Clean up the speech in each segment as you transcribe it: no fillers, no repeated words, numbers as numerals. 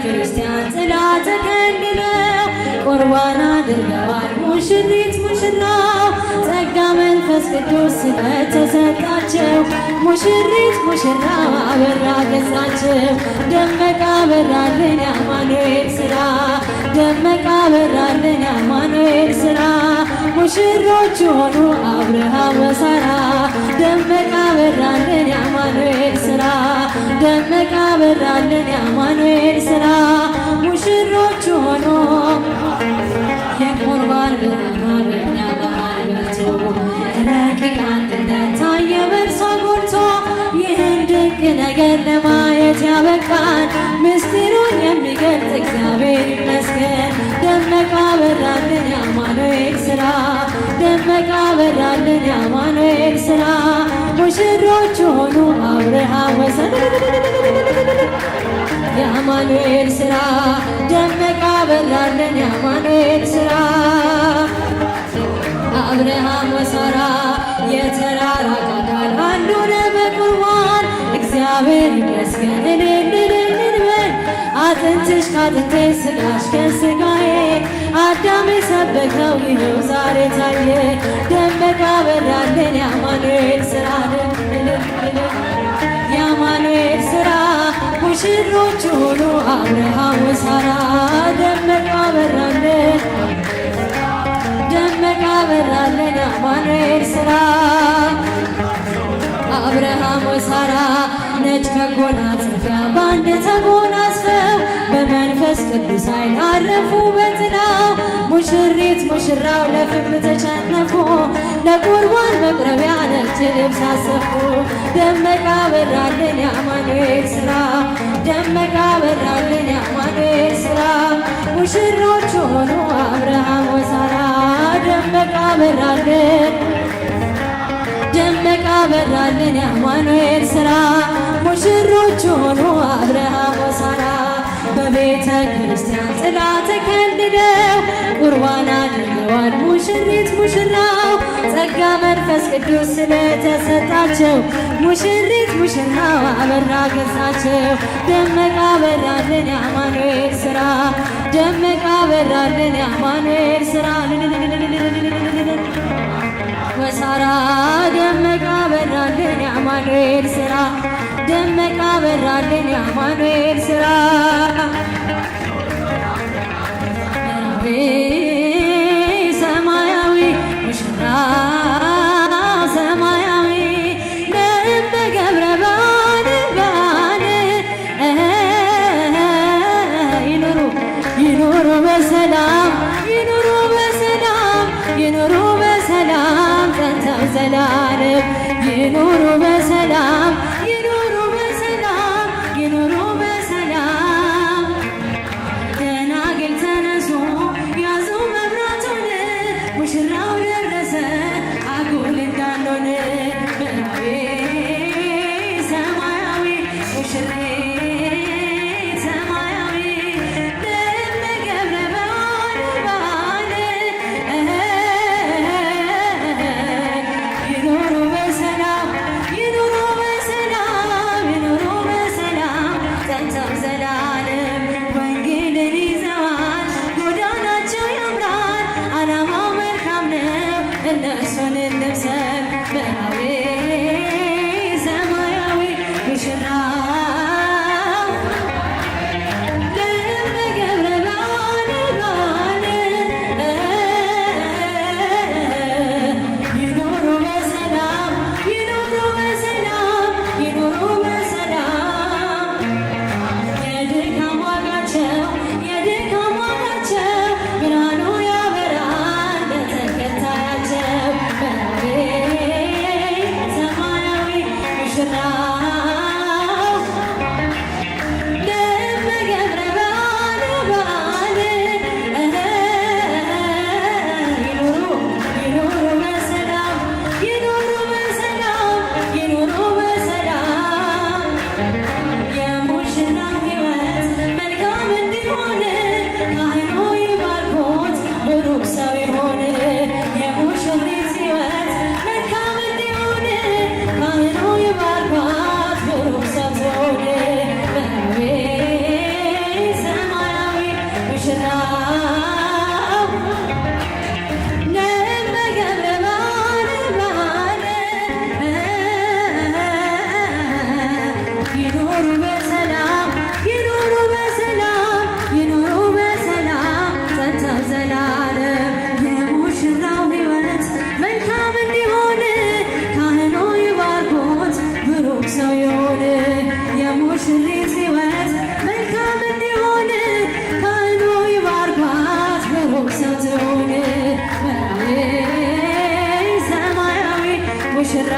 ክርስቲያን ጥላ ተከልለው ቁርባን አድርገዋል ሙሽሪት ሙሽራው ጸጋ መንፈስ ቅዱስ ስለተሰጣቸው ሙሽሪት ሙሽራው አበራ ገጻቸው ደመቀ አበራልን የአማኑኤል ሥራ ደመቀ አበራልን የአማኑኤል ሥራ ሙሽሮች ሆኑ አብርሃም ወሳራ ደመቀ አበራልን የአማኑኤል ሥራ ደመቀ አበራልን የአማኑኤል ሥራ ሙሽሮች ሆኑ የቁርባን ብርሃን በእኛ መሃል በርቶ ረቂቅ አንድነት ታየ በእርሷ ጎልቶ ይህን ድንቅ ነገር ለማየት ያበቃን ምስጢሩን የሚገልጽ እግዚአብሔር ይመስገን። ደመቀ አበራልን የአማኑኤል ሥራ ደመቀ አበራልን የአማኑኤል ሥራ ሙሽሮች ሆኑ አብርሃም ወሰን የአማኑኤል ሥራ ደመቀ አበራልን የአማኑኤል ሥራ አብርሃም ወሳራ የተራራቀ ቃል አንድ ሆነ በቁርባን እግዚአብሔር ይመስገን። እልል በል አጥንትሽ ከአጥንቴ ሥጋሽ ከሥጋዬ አዳም የሰበከው ይኸው ዛሬ ታየ። ደመቀ አበራልን የአማኑኤል ሥራ የአማኑኤል ሥራ ሙሽሮች ሆኑ አብርሃም ወሳራ ደመቀ አበራልን ደመቀ አበራልን የአማኑኤል ሥራ አብርሃም ወሳራ ነጭ መጎናጸፊያ በአንድ ተጎናጽፈው በመንፈስ ቅዱስ ኃይል አረፉ በጥላው ሙሽሪት ሙሽራው ለፍም ተሸነፉ ለቁርባን መቅረቢያ ነጭ ልብስ አሰፉ። ደመቀ አበራልን የአማኑኤል ሥራ ደመቀ አበራልን የአማኑኤል ሥራ ሙሽሮች ሆኑ አብርሃም ወሳራ ደመቀ አበራልን ደመቀ አበራልን የአማኑኤል ሥራ ሙሽሮች ሆኑ አብርሃም ወሳራ በቤተ ክርስቲያን ጥላ ተከልለው ቁርባን አድርገዋል ሙሽሪት ሙሽራው ጸጋ መንፈስ ቅዱስ ስለተሰጣቸው ሙሽሪት ሙሽራው አበራ ገጻቸው ደመቀ አበራልን የአማኑኤል ሥራ ደመቀ አበራልን የአማኑኤል ሥራ ወሳራ ደመቀ አበራልን የአማኑኤል ሥራ ደመቀ አበራልን የአማኑኤል ሥራ ሰማያዊ ሙሽራ ሰማያዊ ለእንደ ገብረ ባል ይኑሩ በሰላም ይኑሩ በሰላም ይኑሩ በሰላም ጸንተው ዘላለም ይኑሩ በሰላም ይኑሩ በሰላም ይኑሩ በሰላም ደናግል ተነሱ ያዙ መብራቱን ሙሽራው ደረሰ አጉል እንዳልሆነ ምዕራቤ ሰማያዊ ሙሽሪት ሰማያዊ ደመ ገብረ ባል ይኑሩ በሰላም ሰው የሆነ የሙሽሪት ሕይወት መልካም እንዲሆን ካህኑ ይባርኳት በሩቅ ሰው ትሆን ሰማያዊ ሙሽራ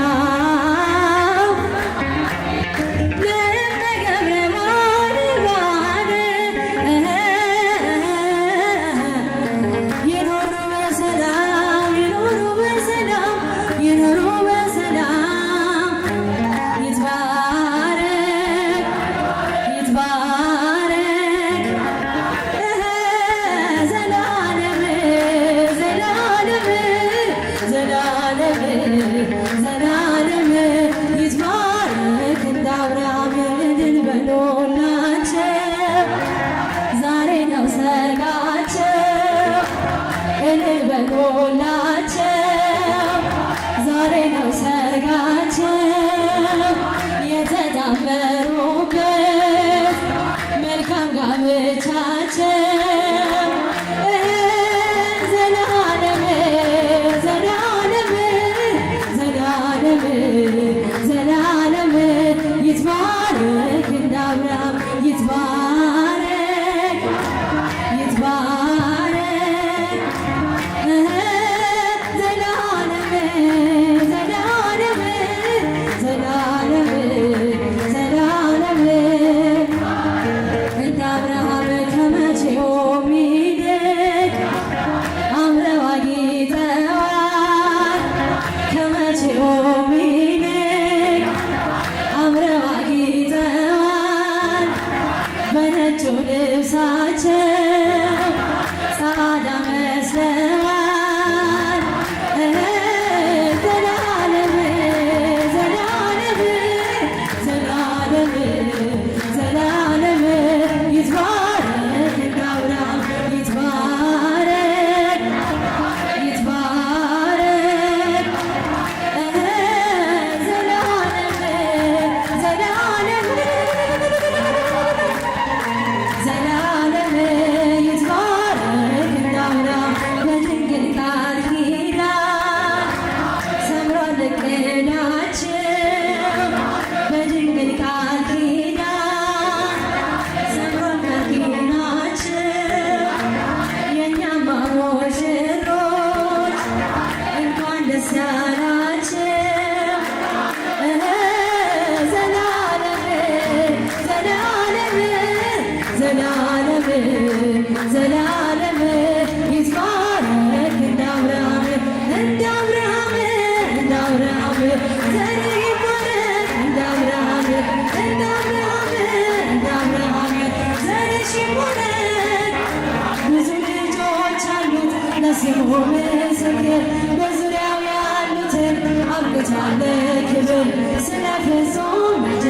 በዙሪያው ያሉትን አብቅቷል ክብር ስለ ፍጹም ምልጃ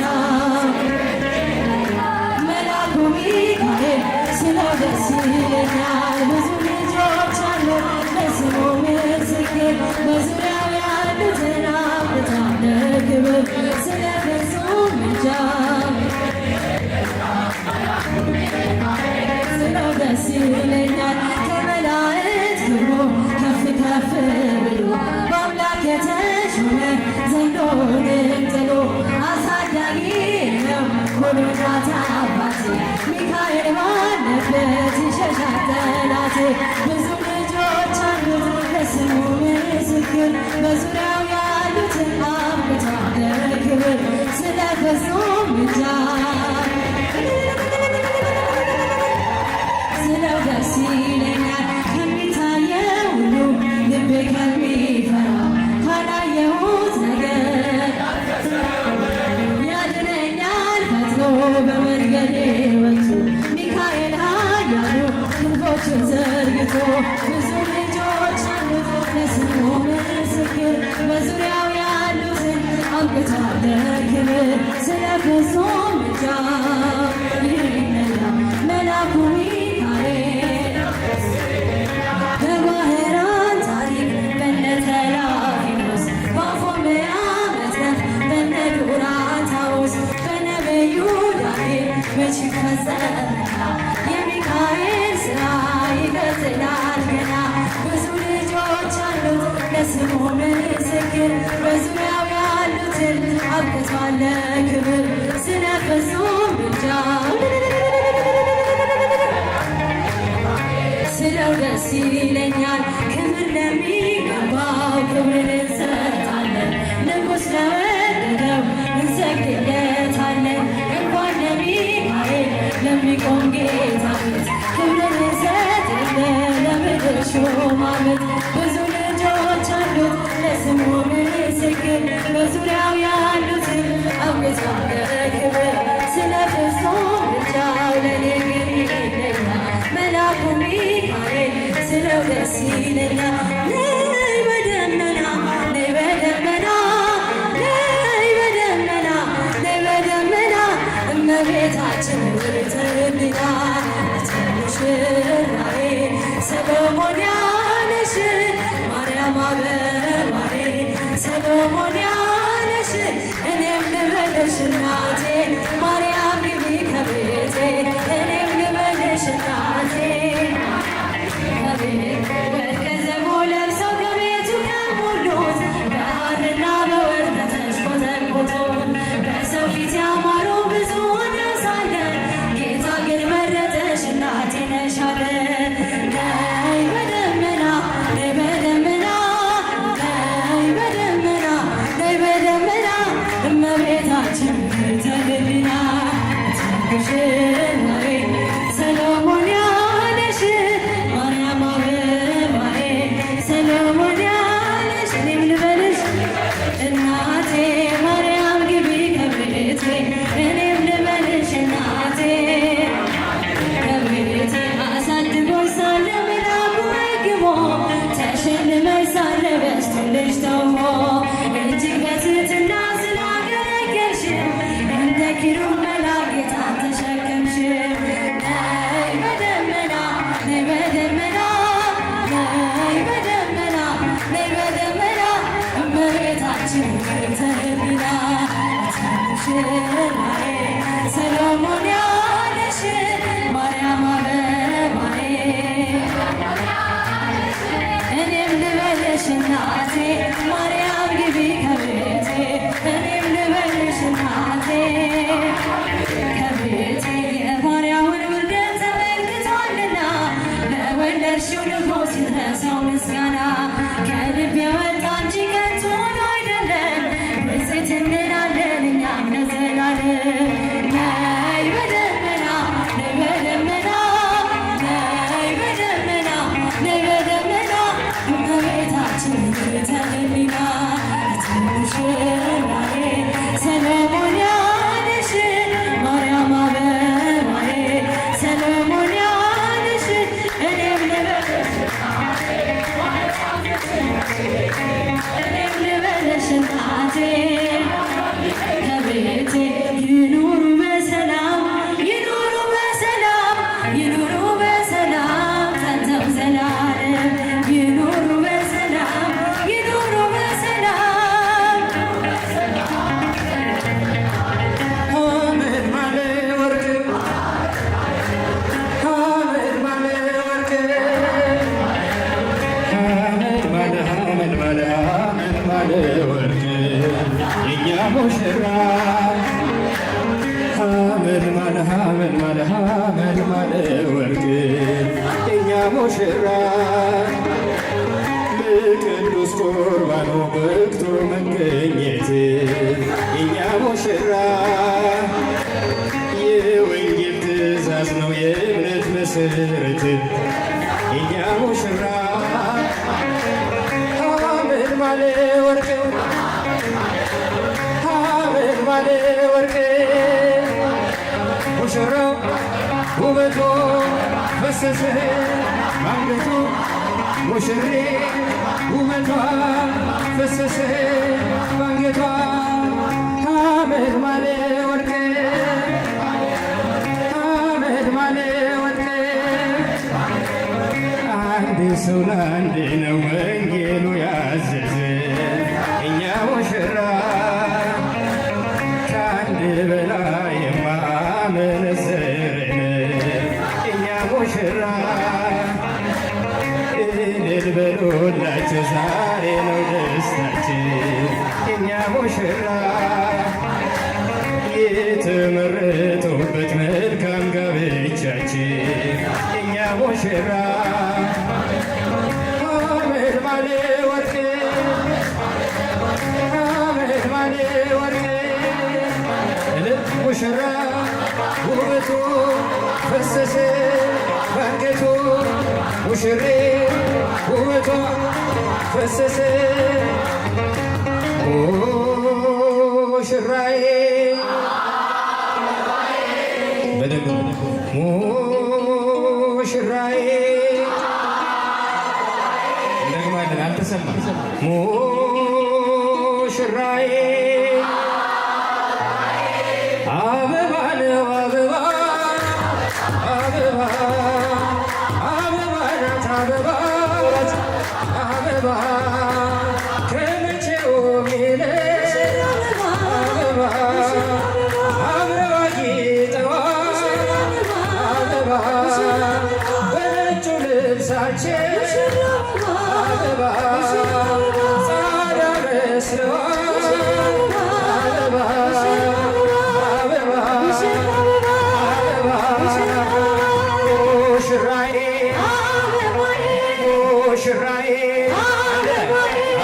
መልአኩ ሚካኤል ስለው ደስ ይለኛል። ብዙ ልጆች አሉ ለስሙ ምስክር በዙሪያው ያሉትን አብቅቷል ክብር ስለ ፍጹም ምልጃ ስለው ደስ ይለኛል። ከመላእክት ክብሩ ከፍ ከፍ ብሎ በአምላክ የተሾመ ዘንዶንም ጥሎ አሳዳጊ ነው ሁሉናት አባቴ ሚካኤል ባለበት ይሸሻል ጠላቴ። ብዙ ልጆች አሉት ለስሙ ምስክር በዙሪያው ያሉትን አብቅቷል ክብር ስለ ፍጹም ምልጃ ስለው ደስ ይለኛል። ከሚታየው ሁሉ ልቤ ከሚፈራው ካላየሁት ነገር ያድነኛል ፈጥኖ በመንገዴ ወጥቶ ሚካኤል ኃያሉ ክንፎቹን ዘርግቶ ብዙ ልጆች አሉት ለስሙ ምስክር በዙሪያው ያሉትን አብቅቷል ክብር ስለ ፍጹም ምልጃ ይነዳ መልአኩ በባህራን ታሪክ በነ ተላፊኖስ በአፎምያ መጽሐፍ በነ ዱራታዎስ በነቢዩ ዳንኤል መች ፈጸመና የሚካኤል ሥራ ይቀጥላል ገና። ብዙ ልጆች አሉት ለስሙ ምስክር በዙሪያው ያሉትን አብቅቷል ክብር ስለ ፍጹም ምልጃው ስለው ደስ ይለኛል። ክብር ለሚገባው ክብርን እንሰጣለን። ንጉሥ ለወደደው እንሰግድለታለን። እንኳን ለሚካኤል ለሚቆም ጌታ ፊት ክብርን እንሰጥለን። ለምድር ሹማምንት ብዙ ልጆች አሉት ለስሙ ምስክር በዙሪያው ያሉትን አብቅቷል ክብር ስለ ፍጹም ምልጃው ለኔ ግን ይለኛል መልአኩ ሚካኤል ስለው ደስ ይለኛል። ነይ በደመና ነይ በደመና ነይ በደመና ነይ በደመና እመቤታችን ትርድና ሙሽራዬ ሰሎሞን ያለሽ ማርያም አበባዬ ሰሎሞን ያለሽ እኔም ልበልሽ እናቴ ማርያም ግቢ ከቤቴ እኔም ልበልሽ እናቴ ወርቀዘቦ ለብሰው ከቤቱ ያሞሉት በሐርና በወርቅ ተሽቆጠቆጡት በሰው ፊት ያማሩ ብዙውን ያሳለን ጌታ ግን መረጠሽ እናቴ ነሽ አለ። ነይ በደመና ነይ በደመና ነይ በደመና ነይ በደመና እመቤታችን ተልልና ሙሽራዬ ሰሎሞን ያለሽ ማርያም አበባዬ ሰሎሞን ያለሽ እኔም ልበልሽ እናቴ ማርያም ግቢ ከቤቴ እኔም ልበልሽ እናቴ ከቤቴ አሳድጎኝ ሳለ መልአኩ መግቦ ተሸልመሽ ሳለ በስቶልሽ ተውቦ እጅግ በትሕትና ስላገለገልሽ እንደ ኪሩብ መልአክ ጌታን ተሸከምሽ። ነይ በደመና ነይ በደመና ነይ በደመና ነይ በደመና እመቤታችን ትርድና ሙሽራዬ ሰሎሞን ያለሽ ማርያም አበባዬ እኔም ልበልሽ እናቴ ማርያም ግቢ ከቤቴ እኔም ልበልሽ እናቴ ከቤቴ የባሪያውን ውርደት ተመልክቷልና ለወለድሽው ንጉሥ ይድረሰው ምስጋና ከልብ የወጣ እንጂ ከንቱ ሆኖ አይደለም ብፅዕት እንላለን እኛም ለዘላለም። ነይ በደመና ነይ በደመና ነይ በደመና ነይ በደመና እመቤታችን ትርድና ሙሽራዬ ሰሎሞን ያለሽ ማርያም አበባዬ ሰሎሞን ያለሽ እኔም ልበልሽ እኔም ልበልሽ እናቴ ከቤቴ ይኑሩ በሰላም ይኑሩ በሰላም ይኑሩ በሰላም ጸንተው ዘላለም ይኑሩ በሰላም ይኑሩ በሰላም ሐመድ ማለ ወርቅ ሐመድ ማለ ወርቅ ሐመድ ማለ ሐመድ ማለ ሐመድ ማለ ወርቅ የእኛ ሙሽራ ሐመድ ማለ ሐመድ ማለ ሐመድ ማለ ወርቅ የእኛ ሙሽራ ለቅዱስ ቁርባኑ በቅቶ መገኘት የእኛ ሙሽራ የወንጌል ትእዛዝ ነው የእምነት መሰረት የእኛ ሙሽራ ሐመድ ማለ ወርቅ ሐመድ ማለ ወርቅ ሙሽራው ውበቱ ፈሰሰ አንገቱ ሙሽሬ ውበቷ ፈሰሰ ባንገቷ ሐመድ ማለ ወርቅ ሐመድ ማለ ወርቅ አንድ ሰው ለአንድ ነው ወንጌሉ ያዘዘ እኛ ሙሽራ ከአንድ በላይ የማመነዘርን እኛ ሙሽራ እልል በሉላቸው ዛሬ ነው ደስታችን እኛ ሙሽራ የተመረጡበት መልካም ጋብቻችን እኛ ሙሽራ አመድ ባለ ወርቅ አመድ ባለ ወርቅ ሙሽራ ውበቱ ፈሰሰ ባንገቱ ሙሽሬ ውበቷ ፈሰሰ ሙሽራዬ በደንብ ሙሽራዬ እንደግማለን አልተሰማም ሙሽራዬ አበባ ነው አበባ አበባ አበባ ናት አበባ አበባ ከመቼውም ይልቅ አበባ አበባ ጌጠዋ አበባ በነጩ ልብሳችን አበባ ጻዳ መስለዋ አበባ ሙሽራዬ ሙሽራዬ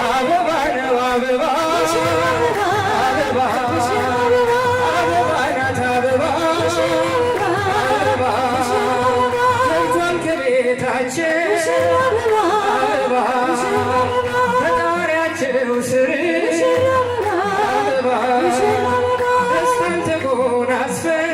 አበባ ነው አበባ አበባ አበባ ናት አበባ አበባ ገብቷል ከቤታችን አበባ ፈጣሪያቸው ስር አበባ ደስታን ተጎናጽፈን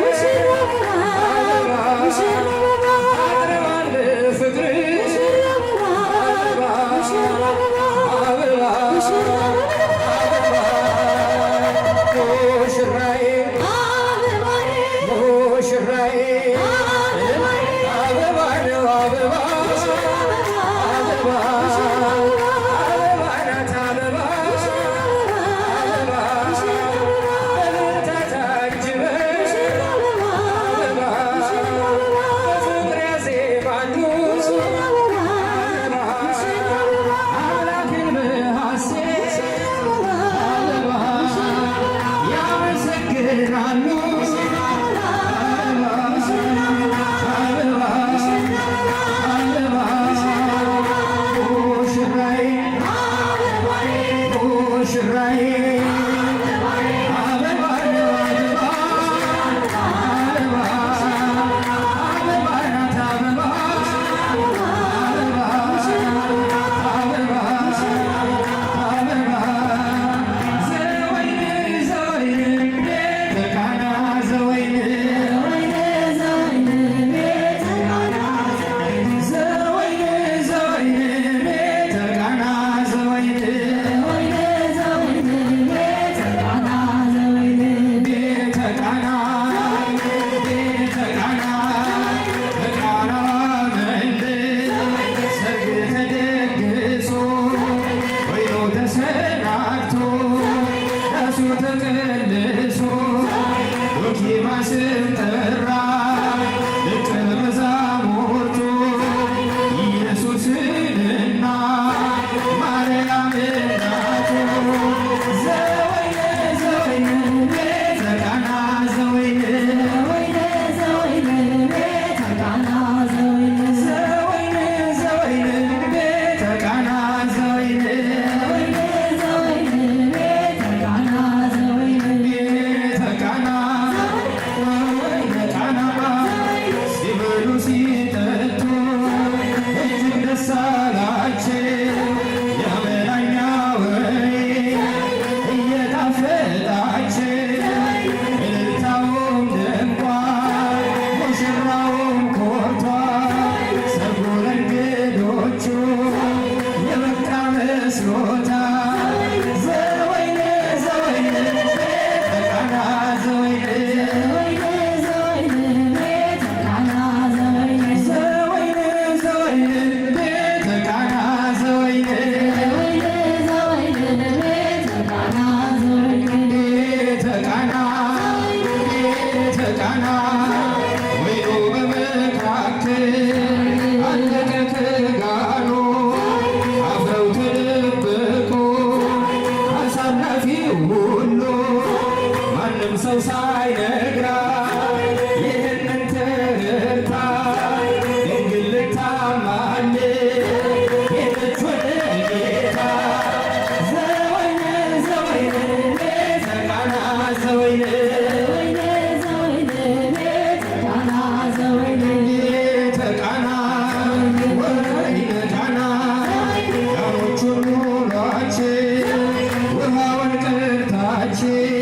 ሥላሴ